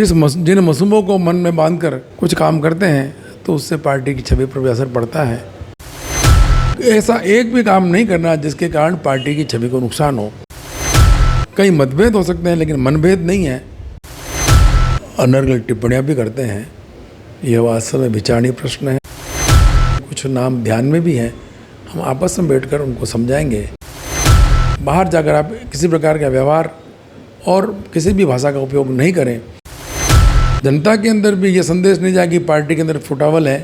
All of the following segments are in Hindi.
जिन मसूमों को मन में बांधकर कुछ काम करते हैं तो उससे पार्टी की छवि पर भी असर पड़ता है। ऐसा एक भी काम नहीं करना जिसके कारण पार्टी की छवि को नुकसान हो। कई मतभेद हो सकते हैं लेकिन मनभेद नहीं है। अनर्गल टिप्पणियां भी करते हैं, यह वास्तव में विचारणीय प्रश्न है। कुछ नाम ध्यान में भी हैं, हम आपस में बैठकर उनको समझाएंगे। बाहर जाकर आप किसी प्रकार का व्यवहार और किसी भी भाषा का उपयोग नहीं करें। जनता के अंदर भी ये संदेश नहीं जाए कि पार्टी के अंदर फुटावल है।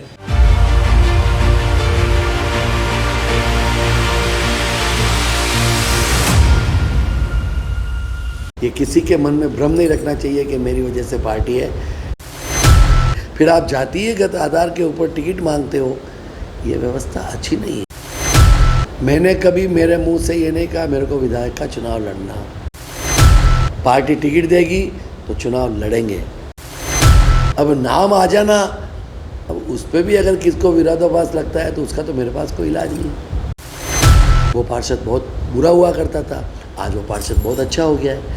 ये किसी के मन में भ्रम नहीं रखना चाहिए कि मेरी वजह से पार्टी है। फिर आप जातीयगत आधार के ऊपर टिकट मांगते हो, ये व्यवस्था अच्छी नहीं है। मैंने कभी मेरे मुंह से ये नहीं कहा मेरे को विधायक का चुनाव लड़ना। पार्टी टिकट देगी तो चुनाव लड़ेंगे। अब नाम आ जाना, अब उस पर भी अगर किसको विरोधाभास लगता है तो उसका तो मेरे पास कोई इलाज नहीं। वो पार्षद बहुत बुरा हुआ करता था, आज वो पार्षद बहुत अच्छा हो गया है।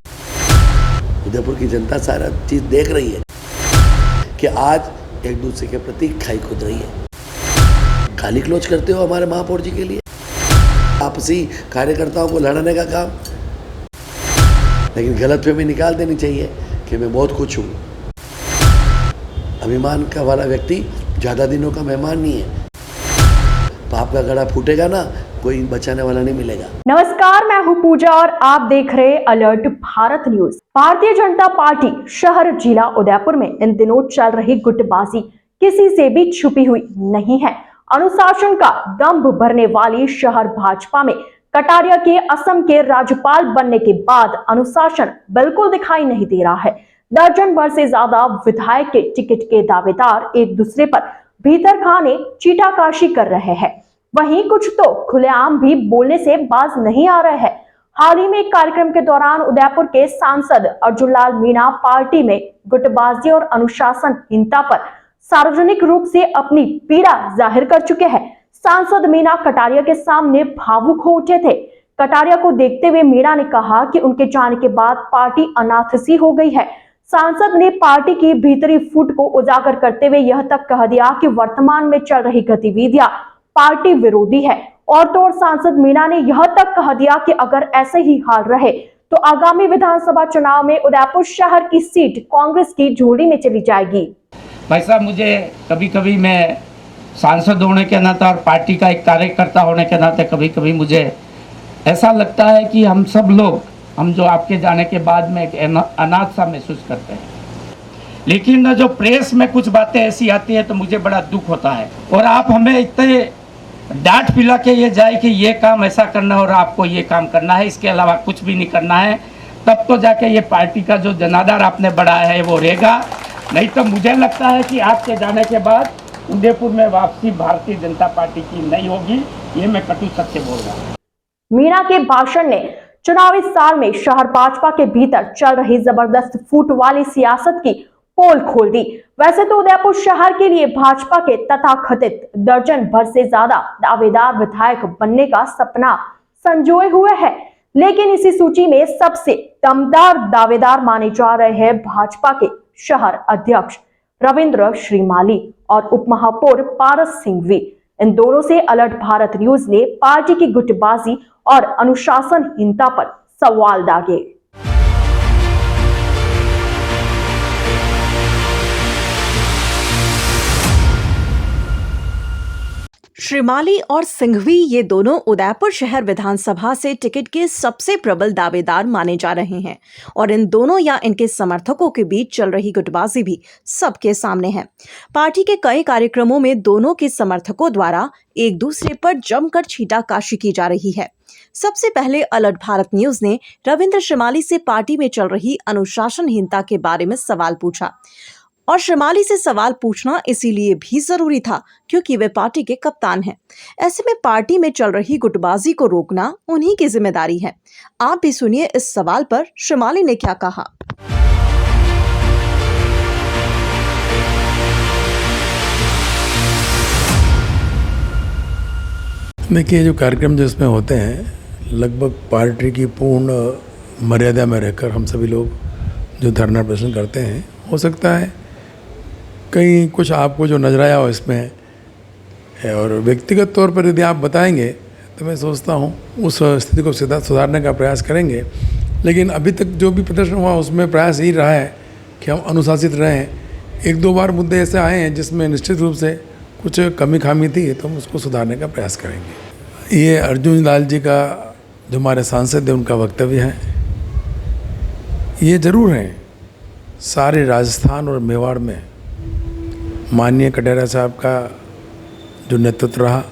उदयपुर की जनता सारा चीज़ देख रही है कि आज एक दूसरे के प्रति खाई खुद रही है। गाली गलौज करते हो हमारे महापौर जी के लिए, आपसी कार्यकर्ताओं को लड़ाने का काम। लेकिन गलतफहमी निकाल देनी चाहिए कि मैं बहुत खुश हूँ। अभिमान का वाला व्यक्ति ज़्यादा दिनों का मेहमान नहीं है। पाप का गड़ा फूटेगा ना, कोई बचाने वाला नहीं मिलेगा। नमस्कार, मैं हूं पूजा और आप देख रहे alert Bharat news. Bharatiya Janata party शहर जिला उदयपुर में इन दिनों चल रही गुटबाजी किसी से भी छुपी हुई नहीं है। अनुशासन का दंभ भरने वाली शहर भाजपा में कटारिया के असम के राज्यपाल बनने के बाद अनुशासन बिल्कुल दिखाई नहीं दे रहा है। दर्जन भर से ज्यादा विधायक के टिकट के दावेदार एक दूसरे पर भीतर खाने चीटाकाशी कर रहे हैं। वहीं कुछ तो खुलेआम भी बोलने से बाज नहीं आ रहे हैं। हाल ही में एक कार्यक्रम के दौरान उदयपुर के सांसद अर्जुनलाल मीणा पार्टी में गुटबाजी और अनुशासनहीनता पर सार्वजनिक रूप से अपनी पीड़ा जाहिर कर चुके हैं। सांसद मीणा कटारिया के सामने भावुक हो उठे थे। कटारिया को देखते हुए मीणा ने कहा कि उनके जाने के बाद पार्टी अनाथ सी हो गई है। सांसद ने पार्टी की भीतरी फूट को उजागर करते हुए यह तक कह दिया कि वर्तमान में चल रही गतिविधियां पार्टी विरोधी है। और तो और सांसद मीणा ने यह तक कह दिया कि अगर ऐसे ही हाल रहे तो आगामी विधानसभा चुनाव में उदयपुर शहर की सीट कांग्रेस की झोली में चली जाएगी। भाई साहब, मुझे कभी कभी मैं सांसद होने के नाते और पार्टी का एक कार्यकर्ता होने के नाते कभी कभी मुझे ऐसा लगता है कि हम सब लोग, हम जो आपके जाने के बाद में एक अनाथ सा महसूस करते हैं। लेकिन जो प्रेस में कुछ बातें ऐसी आती हैं तो मुझे बड़ा दुख होता है। और आप हमें इतने डांट पिला के ये जाए कि ये काम ऐसा करना है और आपको ये काम करना है, इसके अलावा कुछ भी नहीं करना है, तब तो जाके ये पार्टी का जो जनाधार आपने बढ़ाया है वो रहेगा। नहीं तो मुझे लगता है कि आपके जाने के बाद उदयपुर में वापसी भारतीय जनता पार्टी की नहीं होगी। ये मैं कटु सत्य बोल रहा हूँ। मीणा के भाषण ने चुनावी साल में शहर भाजपा के भीतर चल रही जबरदस्त फूट वाली सियासत की पोल खोल दी। वैसे तो उदयपुर शहर के लिए भाजपा के तथाकथित दर्जन भर से ज्यादा दावेदार विधायक बनने का सपना संजोए हुए है, लेकिन इसी सूची में सबसे दमदार दावेदार माने जा रहे हैं भाजपा के शहर अध्यक्ष रविंद्र श्रीमाली और उप महापौर पारस सिंघवी। इन दोनों से अलर्ट भारत न्यूज ने पार्टी की गुटबाजी और अनुशासनहीनता पर सवाल दागे। श्रीमाली और सिंघवी ये दोनों उदयपुर शहर विधानसभा से टिकट के सबसे प्रबल दावेदार माने जा रहे हैं और इन दोनों या इनके समर्थकों के बीच चल रही गुटबाजी भी सबके सामने है। पार्टी के कई कार्यक्रमों में दोनों के समर्थकों द्वारा एक दूसरे पर जमकर छीटाकाशी की जा रही है। सबसे पहले अलर्ट भारत न्यूज ने रविंद्र श्रीमाली से पार्टी में चल रही अनुशासनहीनता के बारे में सवाल पूछा और श्रीमाली से सवाल पूछना इसीलिए भी जरूरी था क्योंकि वे पार्टी के कप्तान हैं। ऐसे में पार्टी में चल रही गुटबाजी को रोकना उन्हीं की जिम्मेदारी है। आप भी सुनिए इस सवाल पर श्रीमाली ने क्या कहा। देखिए, जो कार्यक्रम जो इसमें होते हैं लगभग पार्टी की पूर्ण मर्यादा में रहकर हम सभी लोग जो धरना प्रदर्शन करते हैं। हो सकता है कहीं कुछ आपको जो नजर आया हो इसमें है, और व्यक्तिगत तौर पर यदि आप बताएंगे तो मैं सोचता हूँ उस स्थिति को सुधारने का प्रयास करेंगे। लेकिन अभी तक जो भी प्रदर्शन हुआ उसमें प्रयास यही रहा है कि हम अनुशासित रहें। एक दो बार मुद्दे ऐसे आए हैं जिसमें निश्चित रूप से कुछ कमी खामी थी, तो हम उसको सुधारने का प्रयास करेंगे। ये अर्जुन लाल जी का जो हमारे सांसद है उनका वक्तव्य है, ये ज़रूर है सारे राजस्थान और मेवाड़ में माननीय कटेरा साहब का जो नेतृत्व रहा,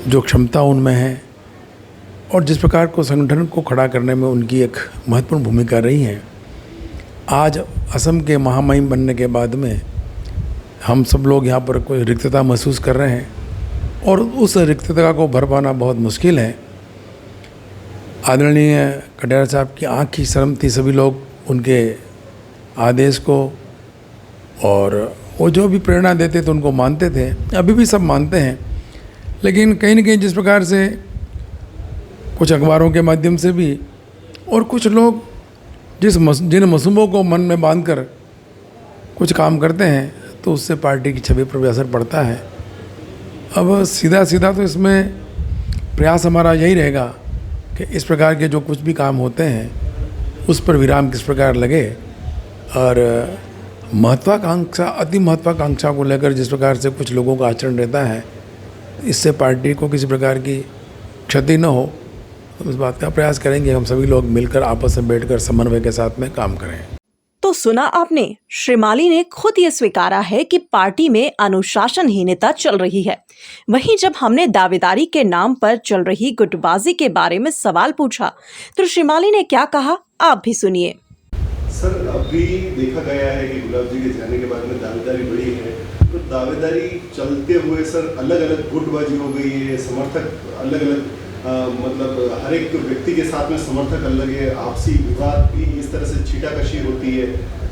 जो क्षमता उनमें है और जिस प्रकार को संगठन को खड़ा करने में उनकी एक महत्वपूर्ण भूमिका रही है, आज असम के महामहिम बनने के बाद में हम सब लोग यहाँ पर कोई रिक्तता महसूस कर रहे हैं और उस रिक्तता को भर पाना बहुत मुश्किल है। आदरणीय कटेरा साहब की आँख की शर्म थी सभी लोग उनके आदेश को, और वो जो भी प्रेरणा देते थे उनको मानते थे, अभी भी सब मानते हैं। लेकिन कहीं न कहीं जिस प्रकार से कुछ अखबारों के माध्यम से भी और कुछ लोग जिन मसूमों को मन में बांधकर कुछ काम करते हैं, तो उससे पार्टी की छवि पर भी असर पड़ता है। अब सीधा तो इसमें प्रयास हमारा यही रहेगा कि इस प्रकार के जो कुछ भी काम होते हैं उस पर विराम किस प्रकार लगे, और महत्वाकांक्षा अति महत्वाकांक्षा को लेकर जिस प्रकार से कुछ लोगों का आचरण रहता है, इससे पार्टी को किसी प्रकार की क्षति न हो, तो इस बात का प्रयास करेंगे। हम सभी लोग मिलकर आपस में बैठकर समन्वय के साथ में काम करें। तो सुना आपने, श्रीमाली ने खुद ये स्वीकारा है कि पार्टी में अनुशासनहीनता चल रही है। वहीं जब हमने दावेदारी के नाम पर चल रही गुटबाजी के बारे में सवाल पूछा तो श्रीमाली ने क्या कहा, आप भी सुनिए। सर, अभी देखा गया है कि गुलाब जी के जाने के बाद में दावेदारी बढ़ी है, तो दावेदारी चलते हुए सर अलग अलग गुटबाजी हो गई है, समर्थक अलग अलग मतलब हर एक व्यक्ति के साथ में समर्थक अलग है, आपसी विवाद भी इस तरह से छीटाकशी होती है।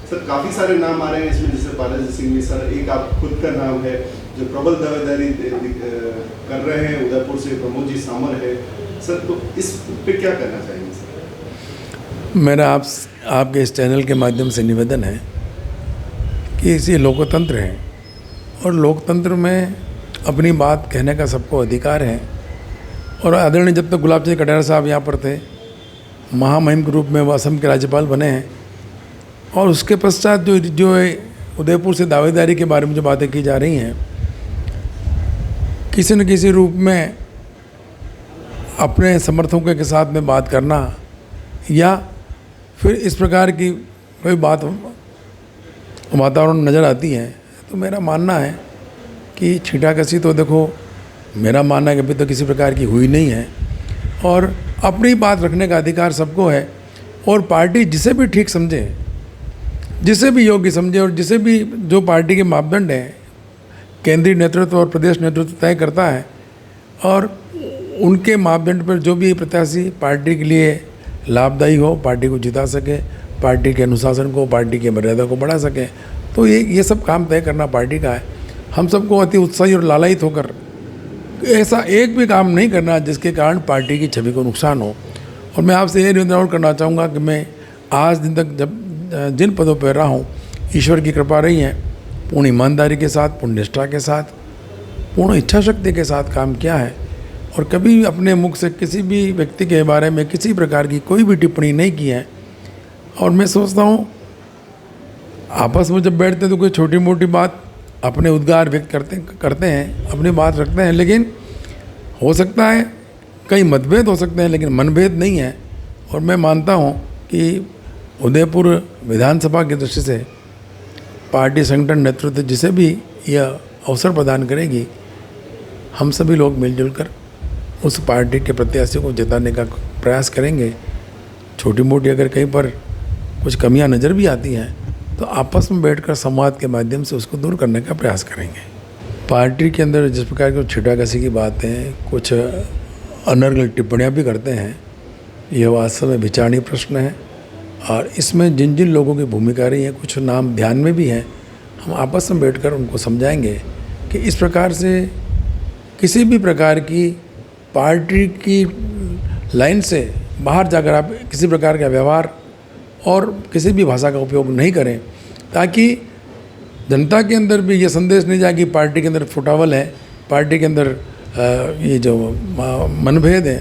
सर काफ़ी सारे नाम आ रहे हैं इसमें, जैसे बालाजी सिंह सर, एक आप खुद का नाम है जो प्रबल दावेदारी कर रहे हैं, उदयपुर से प्रमोद जी सामर है। सर तो इस पे क्या करना चाहेंगे सर? मेरा आपके इस चैनल के माध्यम से निवेदन है कि इसे लोकतंत्र है और लोकतंत्र में अपनी बात कहने का सबको अधिकार है। और आदरणीय जब तक गुलाब चंद कटेरा साहब यहाँ पर थे, महामहिम के रूप में वो असम के राज्यपाल बने हैं, और उसके पश्चात जो उदयपुर से दावेदारी के बारे में जो बातें की जा रही हैं, किसी न किसी रूप में अपने समर्थकों के साथ में बात करना या फिर इस प्रकार की कोई बात वातावरण नज़र आती है, तो मेरा मानना है कि छीटाकशी तो देखो मेरा मानना है कि अभी तो किसी प्रकार की हुई नहीं है, और अपनी बात रखने का अधिकार सबको है। और पार्टी जिसे भी ठीक समझे, जिसे भी योग्य समझे, और जिसे भी जो पार्टी के मापदंड हैं केंद्रीय नेतृत्व और प्रदेश नेतृत्व तय करता है, और उनके मापदंड पर जो भी प्रत्याशी पार्टी के लिए लाभदायी हो, पार्टी को जिता सके, पार्टी के अनुशासन को, पार्टी की मर्यादा को बढ़ा सके, तो ये सब काम तय करना पार्टी का है। हम सबको अति उत्साही और लालायित होकर ऐसा एक भी काम नहीं करना जिसके कारण पार्टी की छवि को नुकसान हो। और मैं आपसे ये निवेदन करना चाहूँगा कि मैं आज दिन तक जब जिन पदों पर रहा हूँ, ईश्वर की कृपा रही है, पूर्ण ईमानदारी के साथ, पूर्ण निष्ठा के साथ, पूर्ण इच्छा शक्ति के साथ काम किया है, और कभी अपने मुख से किसी भी व्यक्ति के बारे में किसी प्रकार की कोई भी टिप्पणी नहीं की है। और मैं सोचता हूँ आपस में जब बैठते हैं तो कोई छोटी मोटी बात अपने उद्गार व्यक्त करते हैं, अपनी बात रखते हैं, लेकिन हो सकता है कई मतभेद हो सकते हैं, लेकिन मनभेद नहीं है। और मैं मानता हूँ कि उदयपुर विधानसभा की दृष्टि से पार्टी संगठन नेतृत्व जिसे भी यह अवसर प्रदान करेगी, हम सभी लोग मिलजुल कर उस पार्टी के प्रत्याशी को जिताने का प्रयास करेंगे। छोटी मोटी अगर कहीं पर कुछ कमियां नज़र भी आती हैं तो आपस में बैठकर संवाद के माध्यम से उसको दूर करने का प्रयास करेंगे। पार्टी के अंदर जिस प्रकार की छीटाकशी की बातें, कुछ अनर्गल टिप्पणियां भी करते हैं, यह वास्तव में विचारणीय प्रश्न है। और इसमें जिन जिन लोगों की भूमिका रही है, कुछ नाम ध्यान में भी हैं, हम आपस में बैठकर उनको समझाएंगे कि इस प्रकार से किसी भी प्रकार की पार्टी की लाइन से बाहर जाकर आप किसी प्रकार का व्यवहार और किसी भी भाषा का उपयोग नहीं करें, ताकि जनता के अंदर भी ये संदेश नहीं जाए कि पार्टी के अंदर फुटावल है, पार्टी के अंदर ये जो मनभेद है।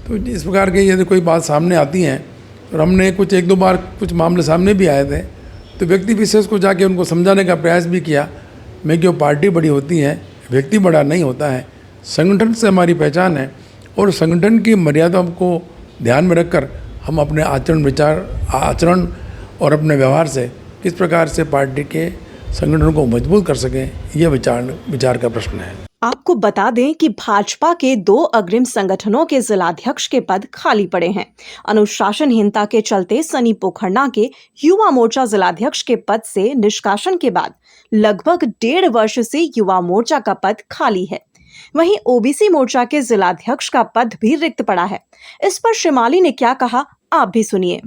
तो इस प्रकार के यदि कोई बात सामने आती हैं, और हमने कुछ एक दो बार कुछ मामले सामने भी आए थे, तो व्यक्ति विशेष को जाके उनको समझाने का प्रयास भी किया मैं क्यों पार्टी बड़ी होती है, व्यक्ति बड़ा नहीं होता है, संगठन से हमारी पहचान है, और संगठन की मर्यादा को ध्यान में रखकर हम अपने आचरण और अपने व्यवहार से किस प्रकार से पार्टी के संगठन को मजबूत कर सकें, यह विचार का प्रश्न है। आपको बता दें कि भाजपा के 2 अग्रिम संगठनों के जिलाध्यक्ष के पद खाली पड़े हैं। अनुशासनहीनता के चलते सनी पोखरना के युवा मोर्चा जिलाध्यक्ष के पद से निष्कासन के बाद लगभग 1.5 वर्ष से युवा मोर्चा का पद खाली है। वहीं ओबीसी मोर्चा के जिलाध्यक्ष का पद भी रिक्त पड़ा है। इस पर श्रीमाली ने क्या कहा, आप भी सुनिए।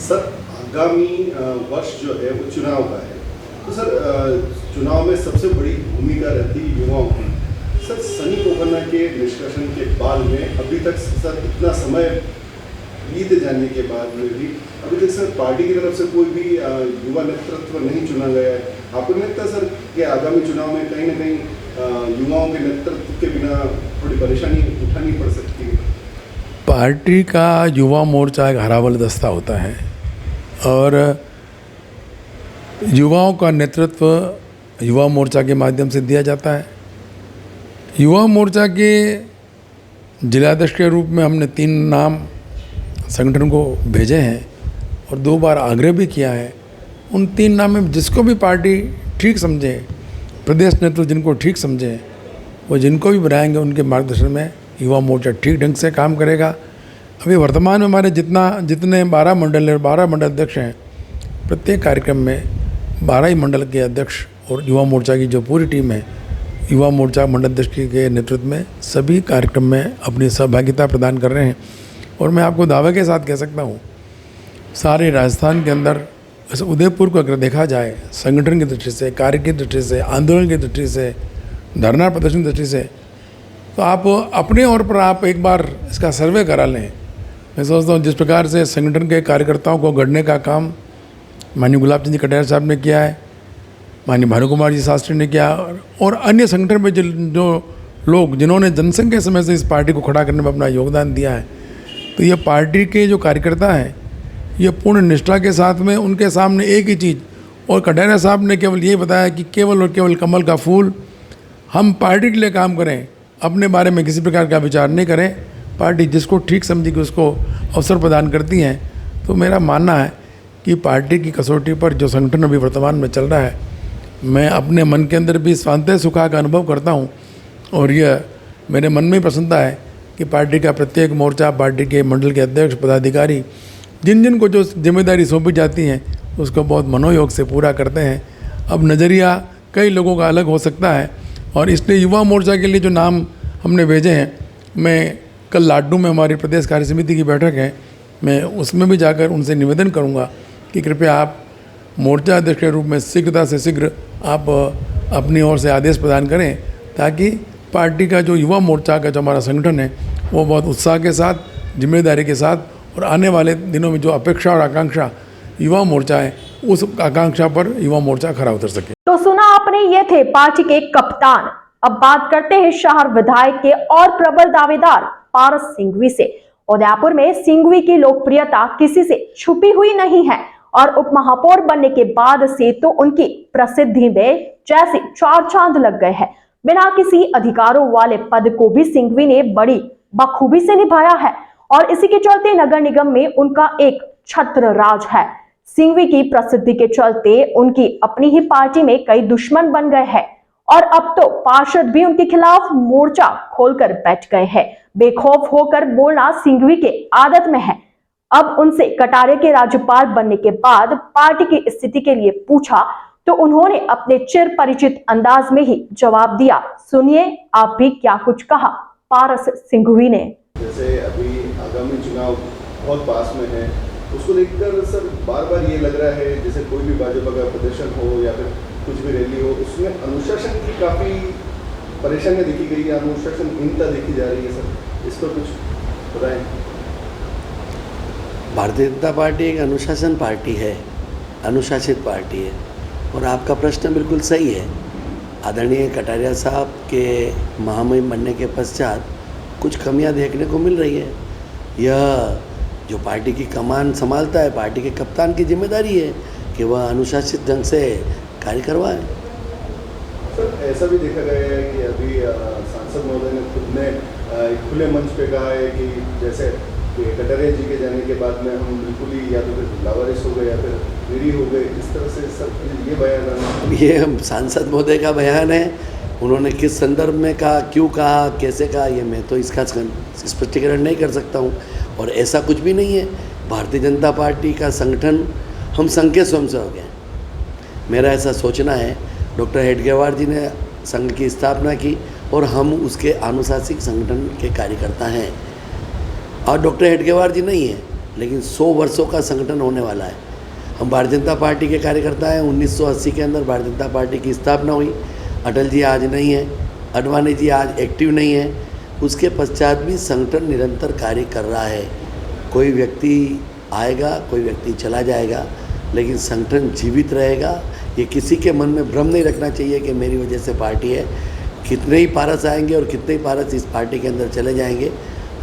सर, आगामी वर्ष जो है वो चुनाव का है, तो सर चुनाव में सबसे बड़ी भूमिका रहती है युवाओं की। सर, सनी पोखरना के निष्कासन के बाद में अभी तक सर इतना समय बीत जाने के बाद में भी अभी तक सर पार्टी की तरफ से कोई भी युवा नेतृत्व नहीं चुना गया है। आपको नहीं लगता सर कि आगामी चुनाव में कहीं ना कहीं युवाओं के नेतृत्व के बिना थोड़ी परेशानी उठानी पड़ सकती है? पार्टी का युवा मोर्चा एक हरावल दस्ता होता है, और युवाओं का नेतृत्व युवा मोर्चा के माध्यम से दिया जाता है। युवा मोर्चा के जिलाध्यक्ष के रूप में हमने 3 नाम संगठन को भेजे हैं और 2 बार आग्रह भी किया है। उन 3 नाम में जिसको भी पार्टी ठीक समझे, प्रदेश नेतृत्व जिनको ठीक समझे, वो जिनको भी बनाएंगे उनके मार्गदर्शन में युवा मोर्चा ठीक ढंग से काम करेगा। अभी वर्तमान में हमारे जितने 12 मंडल और 12 मंडल अध्यक्ष हैं, प्रत्येक कार्यक्रम में 12 ही मंडल के अध्यक्ष और युवा मोर्चा की जो पूरी टीम है, युवा मोर्चा मंडल अध्यक्ष के नेतृत्व में सभी कार्यक्रम में अपनी सहभागिता प्रदान कर रहे हैं। और मैं आपको दावे के साथ कह सकता हूँ, सारे राजस्थान के अंदर उदयपुर को अगर देखा जाए, संगठन की दृष्टि से, कार्य की दृष्टि से, आंदोलन की दृष्टि से, धरना प्रदर्शन की दृष्टि से, तो आप अपने ओर पर आप एक बार इसका सर्वे करा लें। मैं सोचता हूँ जिस प्रकार से संगठन के कार्यकर्ताओं को गढ़ने का काम माननीय गुलाब चंद जी कटारिया साहब ने किया है, माननीय भानु कुमार जी शास्त्री ने किया, और अन्य संगठन में जो लोग जिन्होंने जनसंघ के समय से इस पार्टी को खड़ा करने में अपना योगदान दिया है, तो ये पार्टी के जो कार्यकर्ता हैं, ये पूर्ण निष्ठा के साथ में उनके सामने एक ही चीज़, और कटारिया साहब ने केवल ये बताया कि केवल और केवल कमल का फूल, हम पार्टी के लिए काम करें, अपने बारे में किसी प्रकार का विचार नहीं करें। पार्टी जिसको ठीक समझी कि उसको अवसर प्रदान करती हैं। तो मेरा मानना है कि पार्टी की कसौटी पर जो संगठन अभी वर्तमान में चल रहा है, मैं अपने मन के अंदर भी स्वांतः सुखा का अनुभव करता हूँ, और यह मेरे मन में प्रसन्नता है कि पार्टी का प्रत्येक मोर्चा, पार्टी के मंडल के अध्यक्ष, पदाधिकारी जिन को जो जिम्मेदारी सौंपी जाती हैं उसको बहुत मनोयोग से पूरा करते हैं। अब नज़रिया कई लोगों का अलग हो सकता है, और इसलिए युवा मोर्चा के लिए जो नाम हमने भेजे हैं, मैं कल लाडनू में हमारी प्रदेश कार्य समिति की बैठक है, मैं उसमें भी जाकर उनसे निवेदन करूंगा कि कृपया आप मोर्चा अध्यक्ष के रूप में शीघ्रता से शीघ्र आप अपनी ओर से आदेश प्रदान करें, ताकि पार्टी का जो युवा मोर्चा का जो हमारा संगठन है वो बहुत उत्साह के साथ, जिम्मेदारी के साथ, और आने वाले दिनों में जो अपेक्षा और आकांक्षा युवा मोर्चा है, उस आकांक्षा पर युवा मोर्चा खरा उतर सके। तो सुना आपने, ये थे पार्टी के कप्तान। अब बात करते हैं शहर विधायक के और प्रबल दावेदार पारस सिंघवी से। उदयपुर में सिंघवी की लोकप्रियता किसी से छुपी हुई नहीं है, और उप महापौर बनने के बाद से तो उनकी प्रसिद्धि में जैसे 4 चांद लग गए हैं। बिना किसी अधिकारों वाले पद को भी सिंघवी ने बड़ी बखूबी से निभाया है, और इसी के चलते नगर निगम में उनका एक छत्र राज है। सिंघवी की प्रसिद्धि के चलते उनकी अपनी ही पार्टी में कई दुश्मन बन गए हैं, और अब तो पार्षद भी उनके खिलाफ मोर्चा खोलकर बैठ गए हैं। बेखौफ होकर बोलना सिंघवी के आदत में है। अब उनसे कटारिया के राज्यपाल बनने के बाद पार्टी की स्थिति के लिए पूछा तो उन्होंने अपने चिर परिचित अंदाज में ही जवाब दिया। सुनिए आप भी क्या कुछ कहा पारस सिंघवी ने। जैसे अभी आगामी चुनाव बहुत पास में है, उसको देखकर सर बार बार ये लग रहा है जैसे कोई भी भाजपा का प्रदर्शन हो या फिर कुछ भी रैली हो, उसमें अनुशासन की काफ़ी परेशानियां देखी गई है, अनुशासनहीनता देखी जा रही है। सर इस पर कुछ बताएं। भारतीय जनता पार्टी एक अनुशासन पार्टी है, अनुशासित पार्टी है। और आपका प्रश्न बिल्कुल सही है। आदरणीय कटारिया साहब के महामहिम बनने के पश्चात कुछ कमियां देखने को मिल रही है। यह जो पार्टी की कमान संभालता है, पार्टी के कप्तान की जिम्मेदारी है कि वह अनुशासित ढंग से कार्य करवाएं। सर, ऐसा भी देखा गया है कि अभी सांसद महोदय ने खुद ने एक खुले मंच पे कहा है कि जैसे कि कटारिया जी के जाने के बाद में हम बिल्कुल ही या तो फिर लावारिस हो गए या फिर निरी हो गए, इस तरह से सब ये बयान ये सांसद महोदय का बयान है। उन्होंने किस संदर्भ में कहा, क्यों कहा, कैसे कहा, ये मैं तो इसका स्पष्टीकरण नहीं कर सकता हूँ। और ऐसा कुछ भी नहीं है। भारतीय जनता पार्टी का संगठन हम संघ के स्वयंसेवक हैं। मेरा ऐसा सोचना है। डॉक्टर हेडगेवार जी ने संघ की स्थापना की और हम उसके आनुशासिक संगठन के कार्यकर्ता हैं। और डॉक्टर हेडगेवार जी नहीं है, लेकिन 100 वर्षों का संगठन होने वाला है। हम भारतीय जनता पार्टी के कार्यकर्ता हैं। 1980 के अंदर भारतीय जनता पार्टी की स्थापना हुई। अटल जी आज नहीं है, अडवाणी जी आज एक्टिव नहीं है। उसके पश्चात भी संगठन निरंतर कार्य कर रहा है। कोई व्यक्ति आएगा, कोई व्यक्ति चला जाएगा, लेकिन संगठन जीवित रहेगा। ये किसी के मन में भ्रम नहीं रखना चाहिए कि मेरी वजह से पार्टी है। कितने ही पारस आएंगे और कितने ही पारस इस पार्टी के अंदर चले जाएंगे,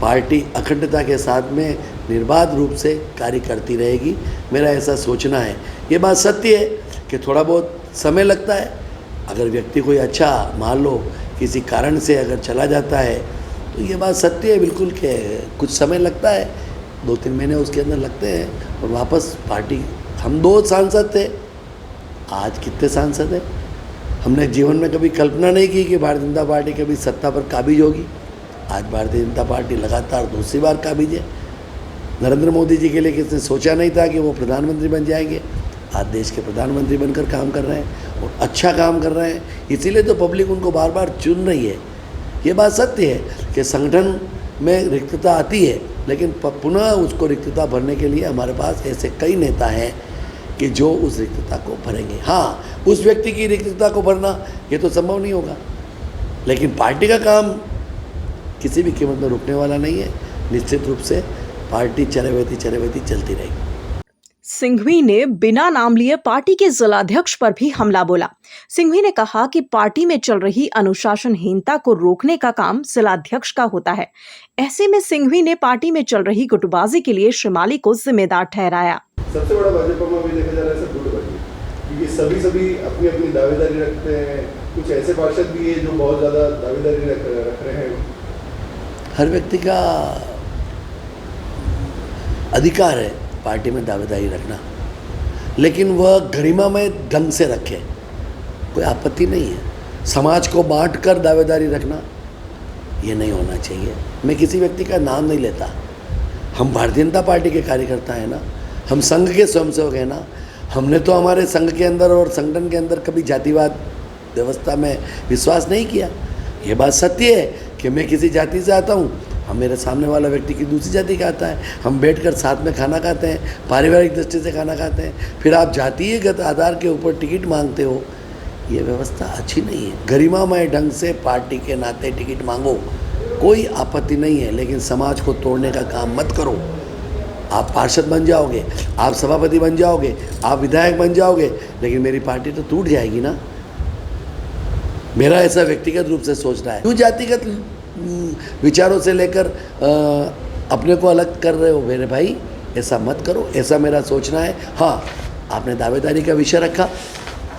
पार्टी अखंडता के साथ में निर्बाध रूप से कार्य करती रहेगी। मेरा ऐसा सोचना है। ये बात सत्य है कि थोड़ा बहुत समय लगता है। अगर व्यक्ति कोई अच्छा मान लो किसी कारण से अगर चला जाता है तो ये बात सत्य है बिल्कुल कि कुछ समय लगता है, 2-3 महीने उसके अंदर लगते हैं और वापस पार्टी। हम 2 सांसद थे, आज कितने सांसद हैं? हमने जीवन में कभी कल्पना नहीं की कि भारतीय जनता पार्टी कभी सत्ता पर काबिज होगी। आज भारतीय जनता पार्टी लगातार दूसरी बार काबिज है। नरेंद्र मोदी जी के लिए किसने सोचा नहीं था कि वो प्रधानमंत्री बन जाएंगे। आज देश के प्रधानमंत्री बनकर काम कर रहे हैं और अच्छा काम कर रहे हैं। इसीलिए तो पब्लिक उनको बार बार चुन रही है। ये बात सत्य है कि संगठन में रिक्तता आती है, लेकिन पुनः उसको रिक्तता भरने के लिए हमारे पास ऐसे कई नेता हैं कि जो उस रिक्तता को भरेंगे। हाँ, उस व्यक्ति की रिक्तता को भरना ये तो संभव नहीं होगा, लेकिन पार्टी का काम किसी भी कीमत में रुकने वाला नहीं है। निश्चित रूप से पार्टी चरवेती चलती रहेगी। सिंघवी ने बिना नाम लिए पार्टी के जिलाध्यक्ष पर भी हमला बोला। सिंघवी ने कहा कि पार्टी में चल रही अनुशासनहीनता को रोकने का काम जिलाध्यक्ष का होता है। ऐसे में सिंघवी ने पार्टी में चल रही गुटबाजी के लिए श्रीमाली को जिम्मेदार ठहराया। सबसे बड़ा भाजपा में भी देखा जा रहा है सर गुटबाजी, क्योंकि सभी अपनी अपनी दावेदारी रखते हैं। कुछ ऐसे पार्षद भी है जो बहुत ज़्यादा दावेदारी रख रहे हैं। हर व्यक्ति का अधिकार है पार्टी में दावेदारी रखना, लेकिन वह गरिमामय ढंग से रखे, कोई आपत्ति नहीं है। समाज को बांट कर दावेदारी रखना ये नहीं होना चाहिए। मैं किसी व्यक्ति का नाम नहीं लेता। हम भारतीय जनता पार्टी के कार्यकर्ता हैं ना, हम संघ के स्वयंसेवक हैं ना। हमने तो हमारे संघ के अंदर और संगठन के अंदर कभी जातिवाद व्यवस्था में विश्वास नहीं किया। ये बात सत्य है कि मैं किसी जाति से आता हूँ, हम मेरे सामने वाला व्यक्ति की दूसरी जाति का आता है, हम बैठकर साथ में खाना खाते हैं, पारिवारिक दृष्टि से खाना खाते हैं। फिर आप जातीयगत आधार के ऊपर टिकट मांगते हो, ये व्यवस्था अच्छी नहीं है। गरिमामय ढंग से पार्टी के नाते टिकट मांगो, कोई आपत्ति नहीं है, लेकिन समाज को तोड़ने का काम मत करो। आप पार्षद बन जाओगे, आप सभापति बन जाओगे, आप विधायक बन जाओगे, लेकिन मेरी पार्टी तो टूट जाएगी ना। मेरा ऐसा व्यक्तिगत रूप से सोचना है। क्यों जातिगत विचारों से लेकर अपने को अलग कर रहे हो? मेरे भाई ऐसा मत करो, ऐसा मेरा सोचना है। हाँ, आपने दावेदारी का विषय रखा,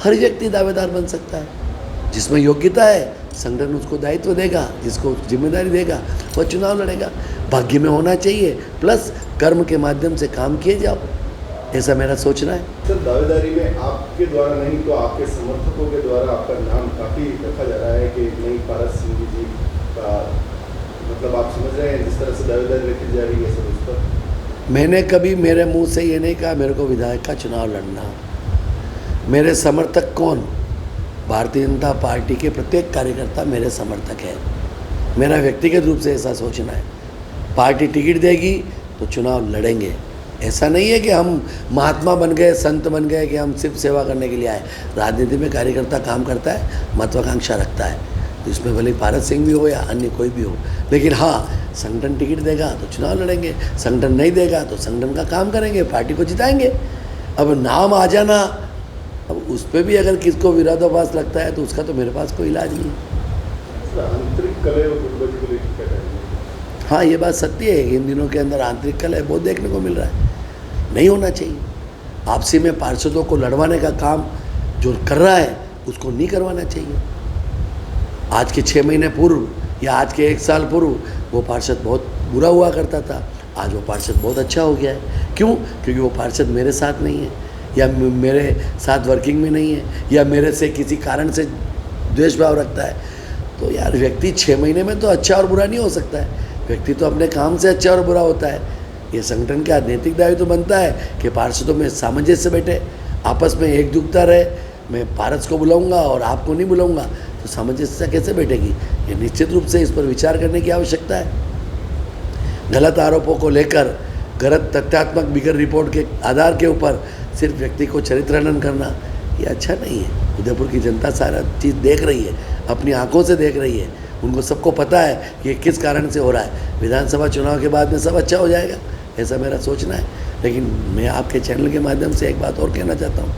हर व्यक्ति दावेदार बन सकता है। जिसमें योग्यता है संगठन उसको दायित्व देगा, जिसको जिम्मेदारी देगा वह चुनाव लड़ेगा। भाग्य में होना चाहिए, प्लस कर्म के माध्यम से काम किए जाओ, ऐसा मेरा सोचना है। सर, दावेदारी में आपके द्वारा नहीं तो आपके समर्थकों के द्वारा आपका नाम काफ़ी रखा जा रहा है कि नहीं पारस सिंघवी जी का, मतलब आप समझ रहे हैं जिस तरह से दावेदारी रखी जा रही है सर उस पर। मैंने कभी मेरे मुंह से ये नहीं कहा मेरे को विधायक का चुनाव लड़ना। मेरे समर्थक कौन? भारतीय जनता पार्टी के प्रत्येक कार्यकर्ता मेरे समर्थक है। मेरा व्यक्तिगत रूप से ऐसा सोचना है। पार्टी टिकट देगी तो चुनाव लड़ेंगे। ऐसा नहीं है कि हम महात्मा बन गए, संत बन गए कि हम सिर्फ सेवा करने के लिए आए। राजनीति में कार्यकर्ता काम करता है, महत्वाकांक्षा रखता है, तो इसमें भले पारस सिंह भी हो या अन्य कोई भी हो, लेकिन हाँ, संगठन टिकट देगा तो चुनाव लड़ेंगे, संगठन नहीं देगा तो संगठन का काम करेंगे, पार्टी को जिताएंगे। अब नाम आ जाना, अब उस पर भी अगर किसको विरोधाभास लगता है तो उसका तो मेरे पास कोई इलाज नहीं है। आंतरिक कलह और गुटबाजी को लेकर क्या कहेंगे? हाँ, ये बात सत्य है। इन दिनों के अंदर आंतरिक कलह बहुत देखने को मिल रहा है, नहीं होना चाहिए। आपसी में पार्षदों को लड़वाने का काम जो कर रहा है उसको नहीं करवाना चाहिए। आज के 6 महीने पूर्व या आज के 1 साल पूर्व वो पार्षद बहुत बुरा हुआ करता था, आज वो पार्षद बहुत अच्छा हो गया है। क्यों? क्योंकि वो पार्षद मेरे साथ नहीं है, या मेरे साथ वर्किंग में नहीं है, या मेरे से किसी कारण से द्वेष भाव रखता है। तो यार, व्यक्ति 6 महीने में तो अच्छा और बुरा नहीं हो सकता है। व्यक्ति तो अपने काम से अच्छा और बुरा होता है। ये संगठन का नैतिक दायित्व तो बनता है कि पार्षदों में सामंजस्य से बैठे, आपस में एकजुटता रहे। मैं पारस को बुलाऊंगा और आपको नहीं बुलाऊंगा तो सामंजस्य कैसे बैठेगी? ये निश्चित रूप से इस पर विचार करने की आवश्यकता है। गलत आरोपों को लेकर, गलत तथ्यात्मक बिगर रिपोर्ट के आधार के ऊपर सिर्फ व्यक्ति को चरित्रहनन करना ये अच्छा नहीं है। उदयपुर की जनता सारा चीज़ देख रही है, अपनी आंखों से देख रही है। उनको सबको पता है कि किस कारण से हो रहा है। विधानसभा चुनाव के बाद में सब अच्छा हो जाएगा, ऐसा मेरा सोचना है। लेकिन मैं आपके चैनल के माध्यम से एक बात और कहना चाहता हूँ,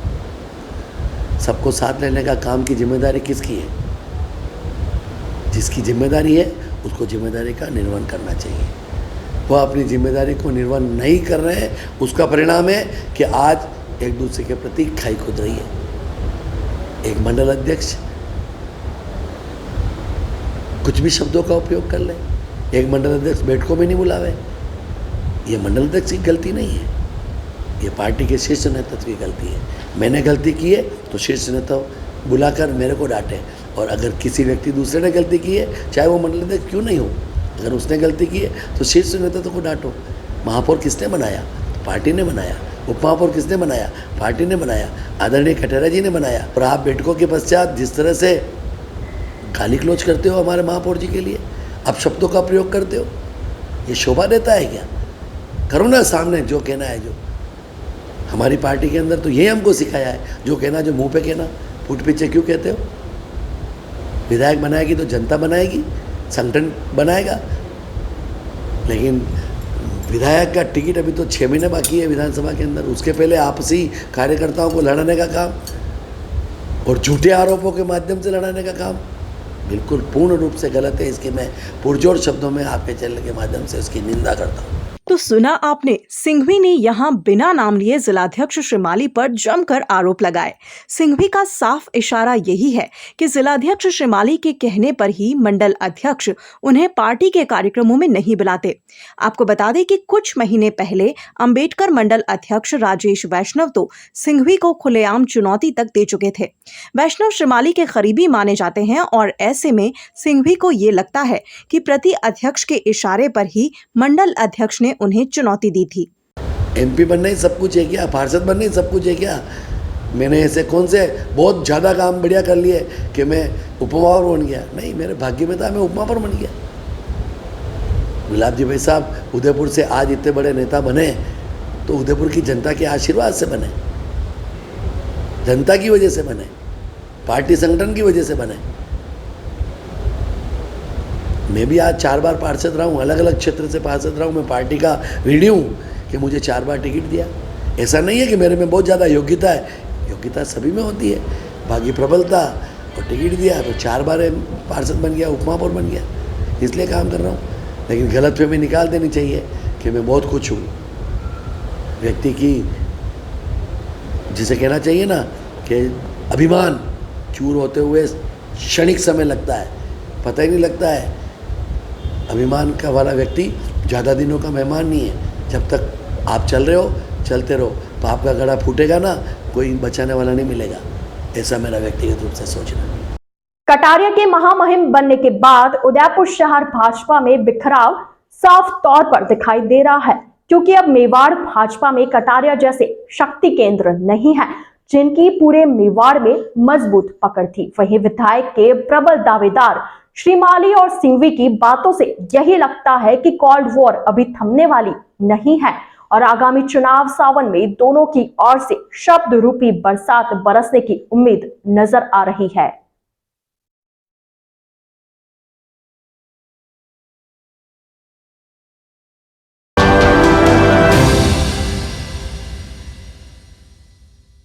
सबको साथ लेने का काम की जिम्मेदारी किसकी है? जिसकी जिम्मेदारी है उसको जिम्मेदारी का निर्वहन करना चाहिए। वह अपनी जिम्मेदारी को निर्वहन नहीं कर रहे हैं, उसका परिणाम है कि आज एक दूसरे के प्रति खाई खुद रही है। एक मंडल अध्यक्ष कुछ भी शब्दों का उपयोग कर ले, एक मंडल अध्यक्ष बैठकों में नहीं बुलावे, ये मंडल अध्यक्ष की गलती नहीं है, ये पार्टी के शीर्ष नेतृत्व की गलती है। मैंने गलती की है तो शीर्ष नेतृत्व बुलाकर मेरे को डांटे, और अगर किसी व्यक्ति दूसरे ने गलती की है, चाहे वो मंडल अध्यक्ष क्यों नहीं हो, अगर उसने गलती की है तो शीर्ष नेतृत्व को डांटो। महापौर किसने बनाया? पार्टी ने बनाया। उपमहापौर किसने बनाया? पार्टी ने बनाया। आदरणीय कटेरा जी ने बनाया। और आप बैठकों के पश्चात जिस तरह से गाली गलौज करते हो हमारे महापौर जी के लिए, आप शब्दों का प्रयोग करते हो, ये शोभा देता है क्या? करो ना सामने जो कहना है। जो हमारी पार्टी के अंदर तो यही हमको सिखाया है, जो कहना जो मुंह पे कहना, फूट पीछे क्यों कहते हो? विधायक बनाएगी तो जनता बनाएगी, संगठन बनाएगा। लेकिन विधायक का टिकट अभी तो 6 महीने बाकी है विधानसभा के अंदर, उसके पहले आपसी कार्यकर्ताओं को लड़ाने का काम और झूठे आरोपों के माध्यम से लड़ाने का काम बिल्कुल पूर्ण रूप से गलत है। इसकी मैं पुरजोर शब्दों में आपके चैनल के माध्यम से उसकी निंदा करता हूँ। तो सुना आपने, सिंघवी ने यहाँ बिना नाम लिए जिलाध्यक्ष श्रीमाली पर जमकर आरोप लगाए। सिंघवी का साफ इशारा यही है कि जिलाध्यक्ष श्रीमाली के कहने पर ही मंडल अध्यक्ष उन्हें पार्टी के कार्यक्रमों में नहीं बुलाते। आपको बता दें कि कुछ महीने पहले अंबेडकर मंडल अध्यक्ष राजेश वैष्णव तो सिंघवी को खुलेआम चुनौती तक दे चुके थे। वैष्णव श्रीमाली के करीबी माने जाते हैं और ऐसे में सिंघवी को ये लगता है कि प्रति अध्यक्ष के इशारे पर ही मंडल अध्यक्ष ने उन्हें चुनौती दी थी। एमपी बनना ही सब कुछ है क्या? पार्षद बनना ही सब कुछ है क्या? मैंने ऐसे कौन से बहुत ज़्यादा काम बढ़िया कर लिए कि मैं उपमहापौर बन गया? नहीं, मेरे भाग्य में था मैं उपमहापौर बन गया। गुलाब जी भाई साहब उदयपुर से आज इतने बड़े नेता बने तो उदयपुर की जनता के आशीर्वाद से बने, जनता की वजह से बने, पार्टी संगठन की वजह से बने। मैं भी आज 4 बार पार्षद रहा हूँ, अलग अलग क्षेत्र से पार्षद रहा हूँ। मैं पार्टी का ऋणी हूँ कि मुझे 4 बार टिकट दिया। ऐसा नहीं है कि मेरे में बहुत ज़्यादा योग्यता है, योग्यता सभी में होती है, भाग्य प्रबलता और टिकट दिया तो 4 बार पार्षद बन गया, उपमहापौर बन गया, इसलिए काम कर रहा हूँ। लेकिन गलतफहमी निकाल देनी चाहिए कि मैं बहुत कुछ हूँ। व्यक्ति की जिसे कहना चाहिए ना कि अभिमान चूर होते हुए क्षणिक समय लगता है, पता ही नहीं लगता है। अभिमान का वाला व्यक्ति ज़्यादा दिनों का मेहमान नहीं है। जब तक आप चल रहे हो, चलते रहो, पाप का गड़ा फूटेगा ना, कोई बचाने वाला नहीं मिलेगा। ऐसा मेरा व्यक्तिगत रूप से सोचना है। कटारिया के महामहिम बनने के बाद उदयपुर शहर भाजपा में बिखराव साफ तौर पर दिखाई दे रहा है, क्योंकि अब मेवाड़ भाजपा में कटारिया जैसे शक्ति केंद्र नहीं है जिनकी पूरे मेवाड़ में मजबूत पकड़ थी। वहीं विधायक के प्रबल दावेदार श्रीमाली और सिंघवी की बातों से यही लगता है कि कोल्ड वॉर अभी थमने वाली नहीं है और आगामी चुनाव सावन में दोनों की ओर से शब्द रूपी बरसात बरसने की उम्मीद नजर आ रही है।